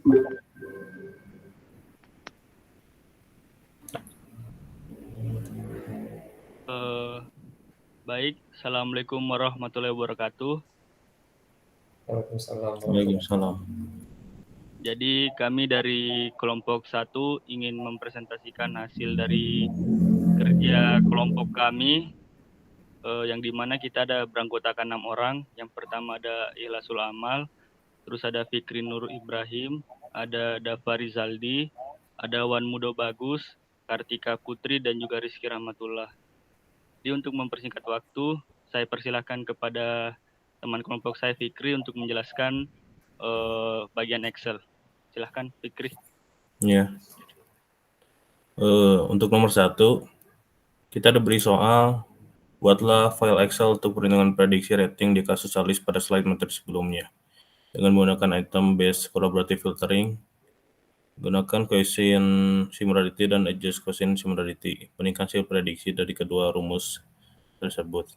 Baik, Assalamualaikum warahmatullahi wabarakatuh. Waalaikumsalam. Waalaikumsalam. Jadi kami dari kelompok 1 ingin mempresentasikan hasil dari kerja kelompok kami, yang dimana kita ada beranggotakan 6 orang. Yang pertama ada Ikhlasul Amal, terus ada Fikri Nur Ibrahim, ada Dava Rizaldi, ada Wan Mudo Bagus, Kartika Putri, dan juga Rizky Rahmatullah. Jadi untuk mempersingkat waktu, saya persilahkan kepada teman kelompok saya Fikri untuk menjelaskan bagian Excel. Silahkan Fikri. Ya. Untuk nomor 1, kita ada beri soal, buatlah file Excel untuk perhitungan prediksi rating di kasus Alice pada slide materi sebelumnya. Dengan menggunakan item based collaborative filtering, gunakan coefficient similarity dan adjust coefficient similarity. Bandingkan hasil prediksi dari kedua rumus tersebut.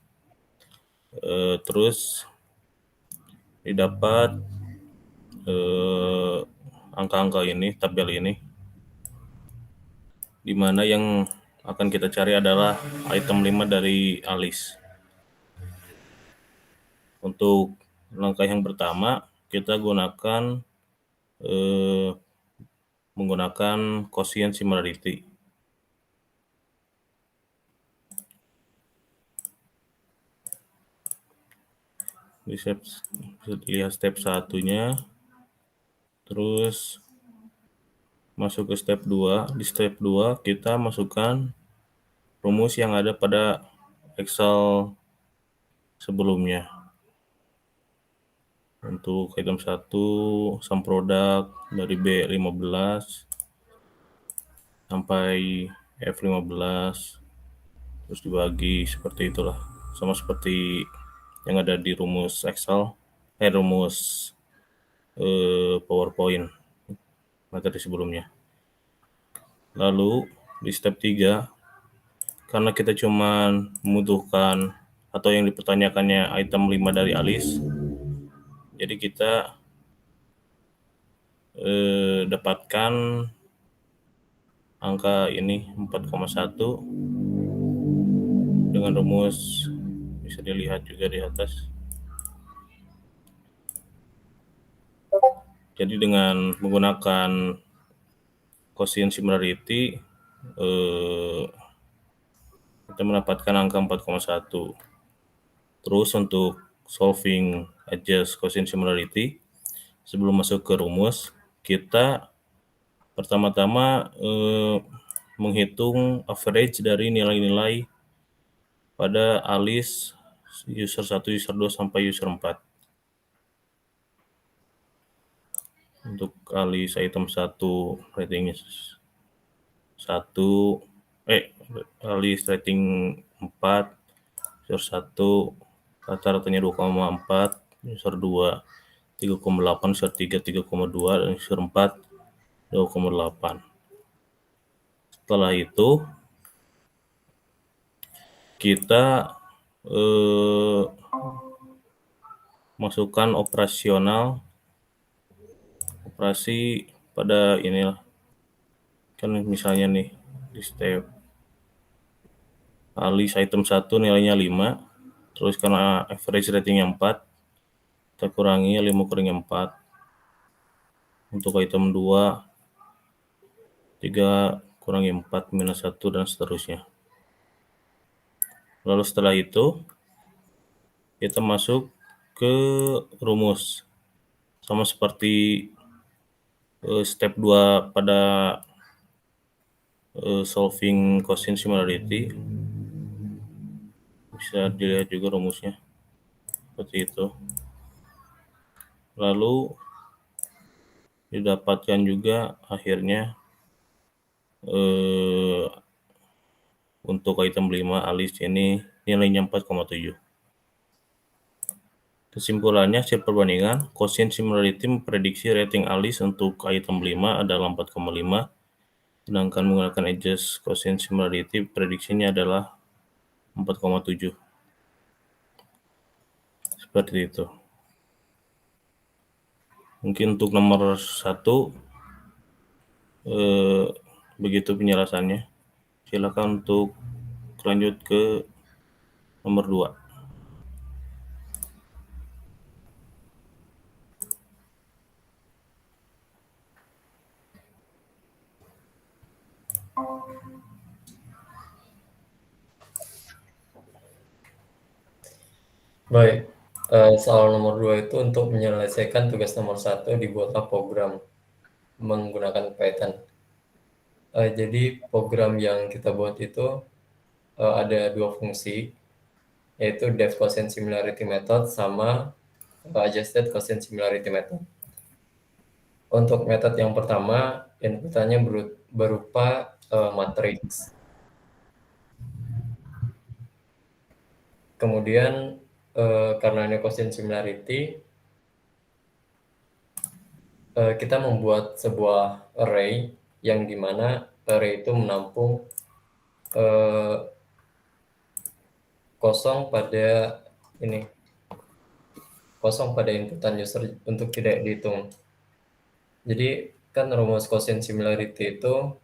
Terus didapat angka-angka ini, tabel ini, di mana yang akan kita cari adalah item 5 dari Alice. Untuk langkah yang pertama, kita menggunakan quotient similarity. Lihat step 1-nya, terus masuk ke step 2. Di step 2 kita masukkan rumus yang ada pada Excel sebelumnya. Untuk item 1, sum product dari B15 sampai F15, terus dibagi seperti itulah. Sama seperti yang ada di rumus Excel, rumus PowerPoint materi sebelumnya. Lalu di step 3, karena kita cuma membutuhkan atau yang dipertanyakannya item 5 dari Alice, jadi kita dapatkan angka ini 4,1 dengan rumus, bisa dilihat juga di atas. Jadi dengan menggunakan quotient similarity, kita mendapatkan angka 4,1. Terus untuk solving adjust quotient similarity, sebelum masuk ke rumus, kita pertama-tama menghitung average dari nilai-nilai pada Alice user 1, user 2, sampai user 4. Untuk Alice item 1 ratingnya 1, Alice rating 4, user 1 rata-ratanya 2,4, user 2 3,8, user 3 3,2, dan user 4 2,8. Setelah itu kita masukkan operasi pada inilah, kan misalnya nih di step Alice item 1 nilainya 5, terus karena average ratingnya 4, kita kurangi 5 kurangi 4. Untuk item 2, 3 kurangi 4 minus 1, dan seterusnya. Lalu setelah itu kita masuk ke rumus, sama seperti step 2 pada solving quotient similarity. Bisa dilihat juga rumusnya seperti itu. Lalu didapatkan juga akhirnya untuk item 5 Alice ini nilainya 4,7. Kesimpulannya, hasil perbandingan quotient similarity memprediksi rating Alice untuk item 5 adalah 4,5, sedangkan menggunakan adjust quotient similarity prediksinya adalah 4,7. Seperti itu. Mungkin untuk nomor 1 begitu penjelasannya. Silakan untuk lanjut ke nomor 2. Baik, soal nomor 2 itu untuk menyelesaikan tugas nomor 1 dibuatlah program menggunakan Python. Jadi program yang kita buat itu ada 2 fungsi, yaitu depth quotient similarity method sama adjusted quotient similarity method. Untuk metode yang pertama, inputannya berupa matriks. Kemudian karena ini quotient similarity, kita membuat sebuah array yang dimana array itu menampung kosong pada inputan user untuk tidak dihitung. Jadi kan rumus quotient similarity itu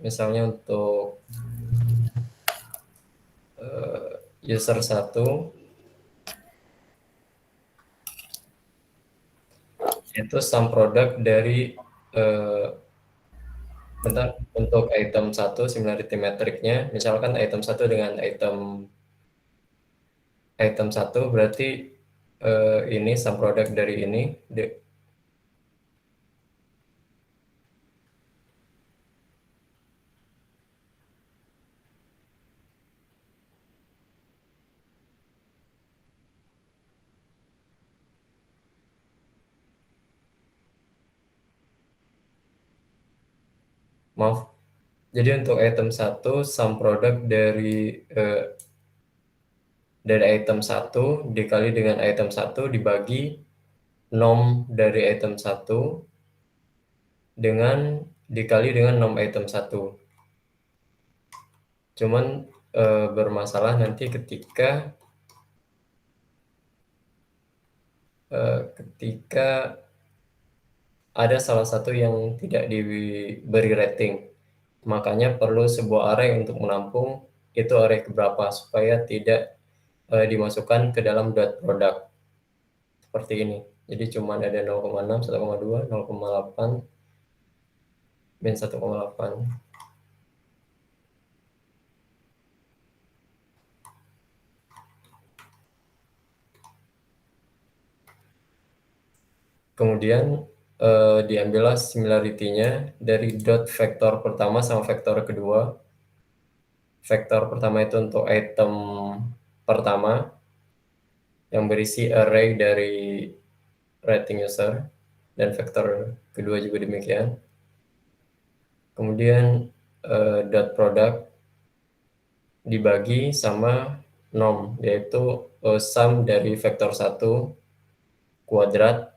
misalnya untuk user 1 itu sum product dari untuk item 1 similarity metricnya, misalkan item 1 dengan item 1 berarti ini sum product dari ini maaf. Jadi untuk item 1 sum product dari item 1 dikali dengan item 1 dibagi nom dari item 1 dikali dengan nom item 1. Cuman bermasalah nanti ketika ada salah satu yang tidak diberi rating. Makanya perlu sebuah array untuk menampung itu array keberapa supaya tidak dimasukkan ke dalam dot product. Seperti ini. Jadi cuma ada 0,6, 1,2, 0,8, min 1,8. Kemudian diambillah similarity-nya dari dot vektor pertama sama vektor kedua. Vektor pertama itu untuk item pertama yang berisi array dari rating user, dan vektor kedua juga demikian. Kemudian dot product dibagi sama nom, yaitu sum dari vektor 1 kuadrat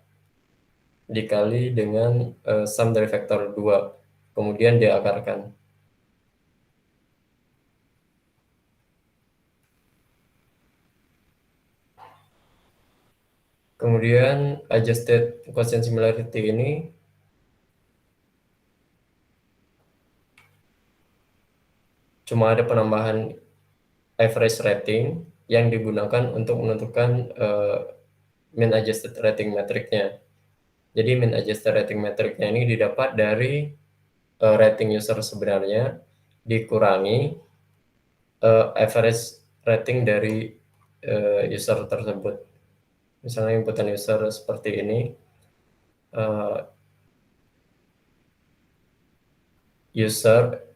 dikali dengan sum dari vektor 2, kemudian diakarkan. Kemudian adjusted quotient similarity ini cuma ada penambahan average rating yang digunakan untuk menentukan mean adjusted rating metricnya. Jadi mean adjusted rating metricnya ini didapat dari rating user sebenarnya dikurangi average rating dari user tersebut. Misalnya inputan user seperti ini,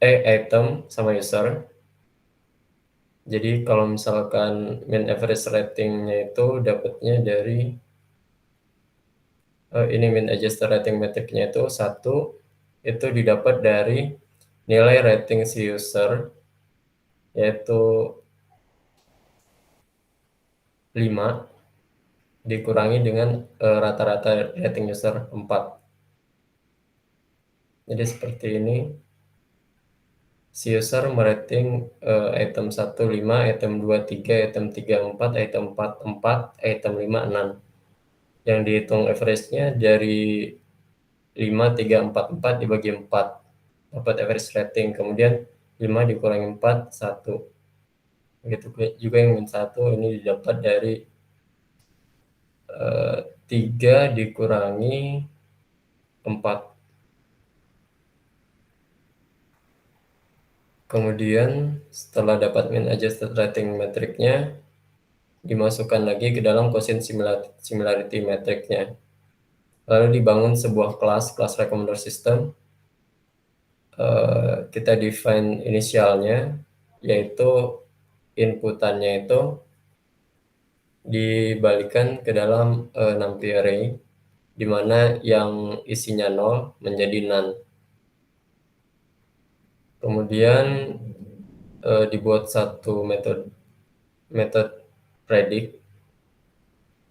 item sama user. Jadi kalau misalkan mean average ratingnya itu dapatnya dari ini mean adjusted rating metricnya itu 1, itu didapat dari nilai rating si user, yaitu 5 dikurangi dengan rata-rata rating user 4. Jadi seperti ini. Si user merating item 1 5, item 2 3, item 3 4, item 4 4, item 5 6. yang dihitung average-nya dari 5, 3, 4, 4 dibagi 4, dapat average rating. Kemudian 5 dikurangi 4, 1. Begitu juga yang min 1 ini didapat dari 3 dikurangi 4. Kemudian setelah dapat min adjusted rating metriknya, dimasukkan lagi ke dalam quotient similarity metriknya. Lalu dibangun sebuah kelas recommender system. Kita define inisialnya, yaitu inputannya itu dibalikan ke dalam numpy array, di mana yang isinya 0 menjadi none. Kemudian dibuat satu method predict,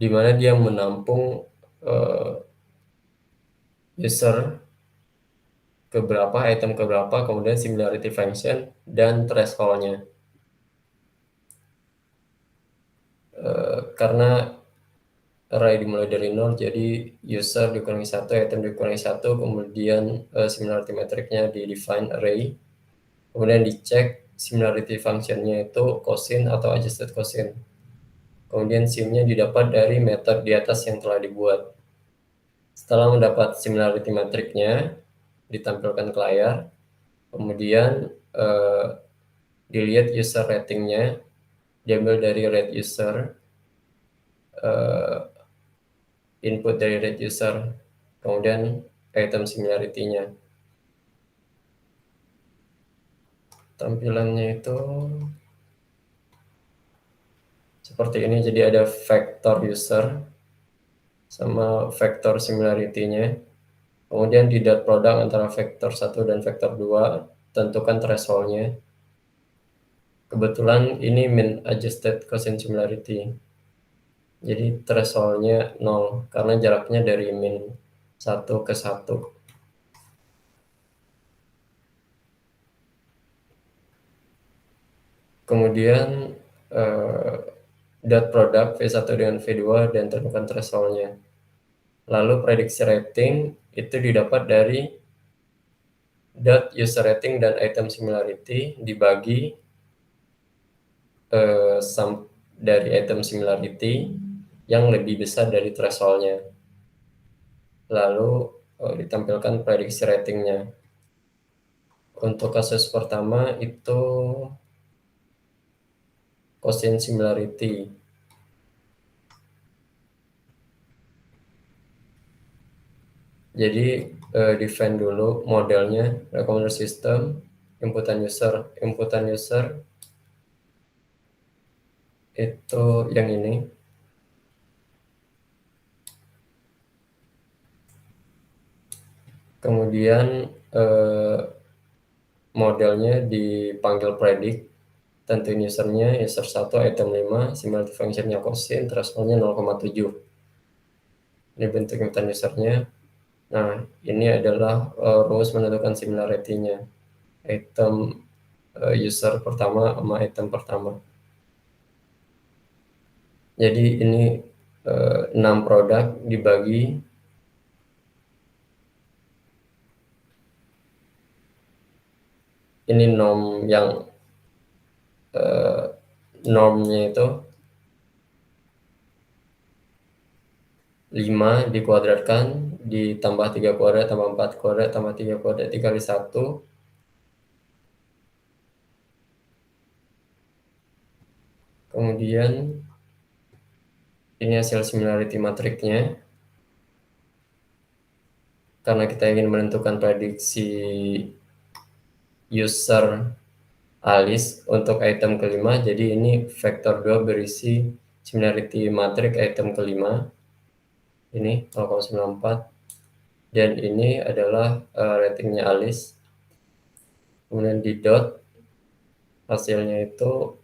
di mana dia menampung user keberapa, item keberapa, kemudian similarity function, dan threshold-nya. Karena array dimulai dari 0, jadi user dikurangi 1, item dikurangi 1, kemudian similarity metricnya di define array, kemudian dicek similarity function-nya itu quotient atau adjusted quotient. Kemudian sim-nya didapat dari method di atas yang telah dibuat. Setelah mendapat similarity metricnya, ditampilkan ke layar, kemudian dilihat user ratingnya, diambil dari rate user, input dari rate user, kemudian item similarity-nya. Tampilannya itu seperti ini, jadi ada vector user sama vector similarity-nya. Kemudian di dot product antara vektor 1 dan vektor 2, tentukan threshold-nya. Kebetulan ini min adjusted quotient similarity. Jadi threshold-nya 0, karena jaraknya dari min 1 ke 1. Kemudian dot product V1 dengan V2 dan tentukan threshold-nya. Lalu prediksi rating itu didapat dari dot user rating dan item similarity dibagi sum dari item similarity yang lebih besar dari threshold-nya. Lalu ditampilkan prediksi ratingnya. Untuk kasus pertama itu quotient similarity. Jadi define dulu modelnya, recommender system, inputan user. Inputan user itu yang ini. Kemudian modelnya dipanggil predict, tentuin usernya, user 1, item 5, similarity function-nya quotient, threshold-nya 0,7. Ini bentuk inputan usernya. Nah, ini adalah rumus menentukan similarity-nya. Item user pertama sama item pertama. Jadi ini 6 produk dibagi ini norm yang normnya itu 5 dikuadratkan ditambah 3 kuadrat tambah 4 kuadrat tambah 3 kuadrat dikali 1. Kemudian ini hasil similarity matriknya. Karena kita ingin menentukan prediksi user alis untuk item kelima, jadi ini vektor 2 berisi similarity matrik item kelima. Ini 0,94. Dan ini adalah ratingnya alis. Kemudian di dot hasilnya itu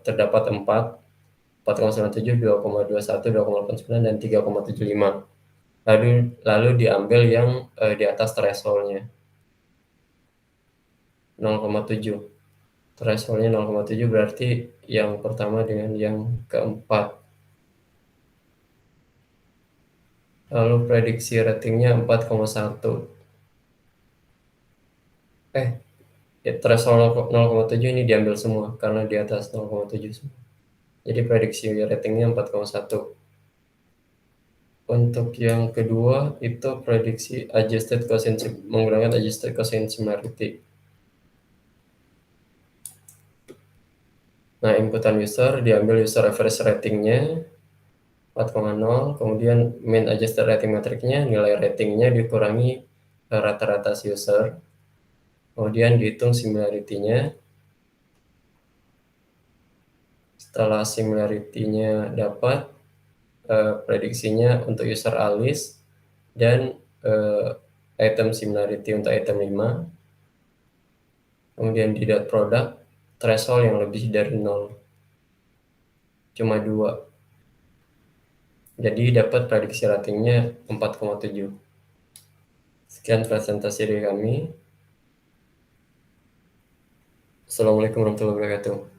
terdapat 4, 4,97, 2,21, 2,89, dan 3,75. Lalu diambil yang di atas threshold-nya 0,7. Threshold-nya 0,7 berarti yang pertama dengan yang keempat. Lalu prediksi ratingnya 4,1. Ya, threshold 0,7 ini diambil semua karena di atas 0,7 semua. Jadi prediksi ratingnya 4,1. Untuk yang kedua itu prediksi adjusted quotient menggunakan adjusted quotient similarity. Nah, inputan user diambil user average ratingnya 4,0, kemudian mean adjusted rating metricnya, nilai ratingnya dikurangi rata-rata user, kemudian dihitung similarity-nya. Setelah similarity-nya dapat, prediksinya untuk user Alice dan item similarity untuk item 5. Kemudian di dot product, threshold yang lebih dari 0. Cuma 2. Jadi dapat prediksi ratingnya 4,7. Sekian presentasi dari kami. Assalamualaikum warahmatullahi wabarakatuh.